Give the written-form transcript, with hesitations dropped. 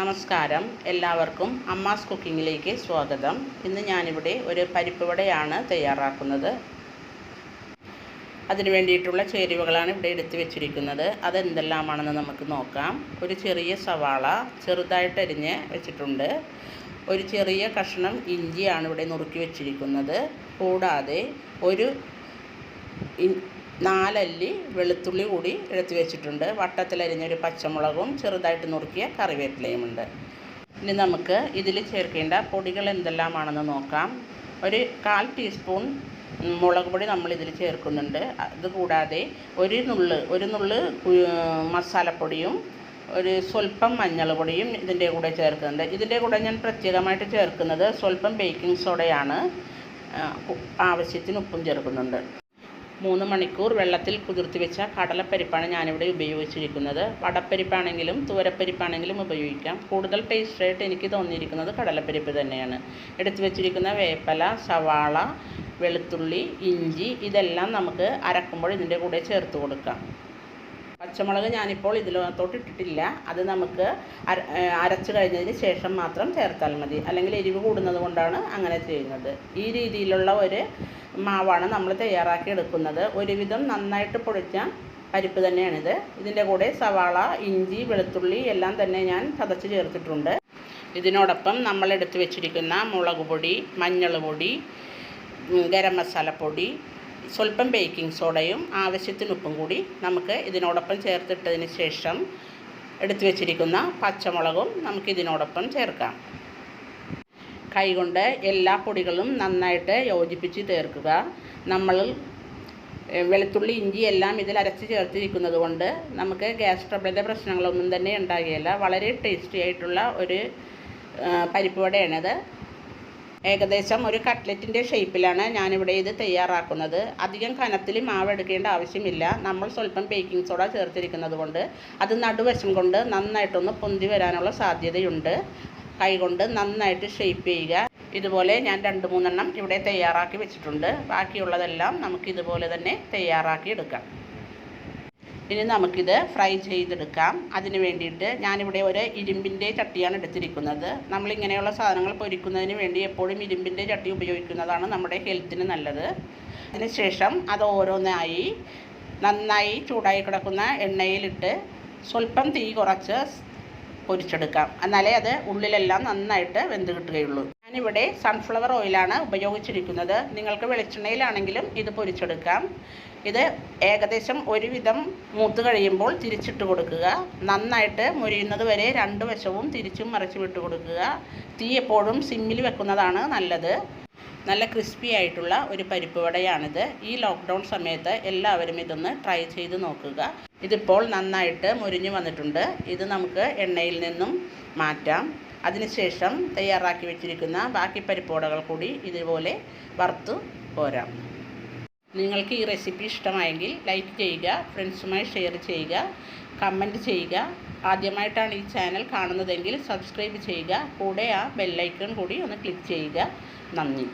നമസ്കാരം, എല്ലാവർക്കും അമ്മാസ് കുക്കിങ്ങിലേക്ക് സ്വാഗതം. ഇന്ന് ഞാനിവിടെ ഒരു പരിപ്പ് വടയാണ് തയ്യാറാക്കുന്നത്. അതിന് വേണ്ടിയിട്ടുള്ള ചേരുവകളാണ് ഇവിടെ എടുത്തു വെച്ചിരിക്കുന്നത്. അതെന്തെല്ലാമാണെന്ന് നമുക്ക് നോക്കാം. ഒരു ചെറിയ സവാള ചെറുതായിട്ട് അരിഞ്ഞ് വെച്ചിട്ടുണ്ട്. ഒരു ചെറിയ കഷ്ണം ഇഞ്ചിയാണ് ഇവിടെ നുറുക്കി വെച്ചിരിക്കുന്നത്. കൂടാതെ ഒരു 4 അല്ലി വെളുത്തുള്ളി കൂടി എടുത്ത് വെച്ചിട്ടുണ്ട്. വട്ടത്തിലരിഞ്ഞൊരു പച്ചമുളകും ചെറുതായിട്ട് നുറുക്കിയ കറിവേപ്പിലയുമുണ്ട്. ഇനി നമുക്ക് ഇതിൽ ചേർക്കേണ്ട പൊടികൾ എന്തെല്ലാമാണെന്ന് നോക്കാം. ഒരു 1/4 ടീസ്പൂൺ മുളക് പൊടി നമ്മളിതിൽ ചേർക്കുന്നുണ്ട്. അതുകൂടാതെ ഒരു നുള്ള് മസാലപ്പൊടിയും സ്വല്പം മഞ്ഞൾ പൊടിയും ഇതിൻ്റെ കൂടെ ചേർക്കുന്നുണ്ട്. ഇതിൻ്റെ കൂടെ ഞാൻ പ്രത്യേകമായിട്ട് ചേർക്കുന്നത് സ്വല്പം ബേക്കിംഗ് സോഡയാണ്. ആവശ്യത്തിന് ഉപ്പും ചേർക്കുന്നുണ്ട്. 3 മണിക്കൂർ വെള്ളത്തിൽ കുതിർത്തി വെച്ച കടലപ്പരിപ്പാണ് ഞാനിവിടെ ഉപയോഗിച്ചിരിക്കുന്നത്. വടപ്പരിപ്പാണെങ്കിലും തുവരപ്പരിപ്പാണെങ്കിലും ഉപയോഗിക്കാം. കൂടുതൽ ടേസ്റ്റായിട്ട് എനിക്ക് തോന്നിയിരിക്കുന്നത് കടലപ്പരിപ്പ് തന്നെയാണ്. എടുത്തു വെച്ചിരിക്കുന്ന വേപ്പില, സവാള, വെളുത്തുള്ളി, ഇഞ്ചി ഇതെല്ലാം നമുക്ക് അരക്കുമ്പോൾ ഇതിൻ്റെ കൂടെ ചേർത്ത് കൊടുക്കാം. പച്ചമുളക് ഞാനിപ്പോൾ ഇതിലോട്ട് ഇട്ടിട്ടില്ല. അത് നമുക്ക് അരച്ച് കഴിഞ്ഞതിന് ശേഷം മാത്രം ചേർത്താൽ മതി. അല്ലെങ്കിൽ എരിവ് കൂടുന്നത് കൊണ്ടാണ് അങ്ങനെ ചെയ്യുന്നത്. ഈ രീതിയിലുള്ള ഒരു മാവാണ് നമ്മൾ തയ്യാറാക്കി എടുക്കുന്നത്. ഒരുവിധം നന്നായിട്ട് പൊടിച്ച പരിപ്പ് തന്നെയാണിത്. ഇതിൻ്റെ കൂടെ സവാള, ഇഞ്ചി, വെളുത്തുള്ളി എല്ലാം തന്നെ ഞാൻ ചതച്ച് ചേർത്തിട്ടുണ്ട്. ഇതിനോടൊപ്പം നമ്മൾ എടുത്തു വെച്ചിരിക്കുന്ന മുളക് പൊടി, മഞ്ഞൾ പൊടി, ഗരം മസാലപ്പൊടി, സ്വല്പം ബേക്കിംഗ് സോഡയും ആവശ്യത്തിന് ഉപ്പും കൂടി നമുക്ക് ഇതിനോടൊപ്പം ചേർത്തിട്ടതിന് ശേഷം എടുത്തു വെച്ചിരിക്കുന്ന പച്ചമുളകും നമുക്കിതിനോടൊപ്പം ചേർക്കാം. കൈകൊണ്ട് എല്ലാ പൊടികളും നന്നായിട്ട് യോജിപ്പിച്ച് ചേർക്കുക. നമ്മൾ വെളുത്തുള്ളി, ഇഞ്ചി എല്ലാം ഇതിൽ അരച്ച് ചേർത്തിരിക്കുന്നത് കൊണ്ട് നമുക്ക് ഗ്യാസ് ട്രബിളിൻ്റെ പ്രശ്നങ്ങളൊന്നും തന്നെ ഉണ്ടാകുകയില്ല. വളരെ ടേസ്റ്റി ആയിട്ടുള്ള ഒരു പരിപ്പ് വടയാണിത്. ഏകദേശം ഒരു കട്ട്ലറ്റിൻ്റെ ഷേപ്പിലാണ് ഞാനിവിടെ ഇത് തയ്യാറാക്കുന്നത്. അധികം കനത്തിൽ മാവ് എടുക്കേണ്ട ആവശ്യമില്ല. നമ്മൾ സ്വല്പം ബേക്കിംഗ് സോഡ ചേർത്തിരിക്കുന്നത് കൊണ്ട് അത് നടുവശം കൊണ്ട് നന്നായിട്ടൊന്ന് പൊന്തി വരാനുള്ള സാധ്യതയുണ്ട്. കൈകൊണ്ട് നന്നായിട്ട് ഷേപ്പ് ചെയ്യുക. ഇതുപോലെ ഞാൻ 2-3 എണ്ണം ഇവിടെ തയ്യാറാക്കി വെച്ചിട്ടുണ്ട്. ബാക്കിയുള്ളതെല്ലാം നമുക്കിതുപോലെ തന്നെ തയ്യാറാക്കി എടുക്കാം. ഇനി നമുക്കിത് ഫ്രൈ ചെയ്തെടുക്കാം. അതിന് വേണ്ടിയിട്ട് ഞാനിവിടെ ഒരു ഇരുമ്പിൻ്റെ ചട്ടിയാണ് എടുത്തിരിക്കുന്നത്. നമ്മളിങ്ങനെയുള്ള സാധനങ്ങൾ പൊരിക്കുന്നതിന് വേണ്ടി എപ്പോഴും ഇരുമ്പിൻ്റെ ചട്ടി ഉപയോഗിക്കുന്നതാണ് നമ്മുടെ ഹെൽത്തിന് നല്ലത്. അതിനുശേഷം അത് ഓരോന്നായി നന്നായി ചൂടായി കിടക്കുന്ന എണ്ണയിലിട്ട് സ്വല്പം തീ കുറച്ച് പൊരിച്ചെടുക്കാം. എന്നാലേ അത് ഉള്ളിലെല്ലാം നന്നായിട്ട് വെന്ത് കിട്ടുകയുള്ളൂ. ഞാനിവിടെ സൺഫ്ലവർ ഓയിലാണ് ഉപയോഗിച്ചിരിക്കുന്നത്. നിങ്ങൾക്ക് വെളിച്ചെണ്ണയിലാണെങ്കിലും ഇത് പൊരിച്ചെടുക്കാം. ഇത് ഏകദേശം ഒരുവിധം മൂത്ത് കഴിയുമ്പോൾ തിരിച്ചിട്ട് കൊടുക്കുക. നന്നായിട്ട് മുരിയുന്നത് വരെ 2 വശവും തിരിച്ചും മറിച്ചും ഇട്ട് കൊടുക്കുക. തീ എപ്പോഴും സിമ്മിൽ വെക്കുന്നതാണ് നല്ലത്. നല്ല ക്രിസ്പി ആയിട്ടുള്ള ഒരു പരിപ്പ് വടയാണിത്. ഈ ലോക്ക്ഡൗൺ സമയത്ത് എല്ലാവരും ഇതൊന്ന് ട്രൈ ചെയ്ത് നോക്കുക. ഇതിപ്പോൾ നന്നായിട്ട് മുരിഞ്ഞു വന്നിട്ടുണ്ട്. ഇത് നമുക്ക് എണ്ണയിൽ നിന്നും മാറ്റാം. അതിനുശേഷം തയ്യാറാക്കി വെച്ചിരിക്കുന്ന ബാക്കി പരിപ്പ് വടകൾ കൂടി ഇതുപോലെ വറുത്ത് പോരാം. നിങ്ങൾക്ക് ഈ റെസിപ്പി ഇഷ്ടമായെങ്കിൽ ലൈക്ക് ചെയ്യുക, ഫ്രണ്ട്സുമായി ഷെയർ ചെയ്യുക, കമൻറ്റ് ചെയ്യുക. ആദ്യമായിട്ടാണ് ഈ ചാനൽ കാണുന്നതെങ്കിൽ സബ്സ്ക്രൈബ് ചെയ്യുക. കൂടെ ആ ബെല്ലൈക്കൺ കൂടി ഒന്ന് ക്ലിക്ക് ചെയ്യുക. നന്ദി.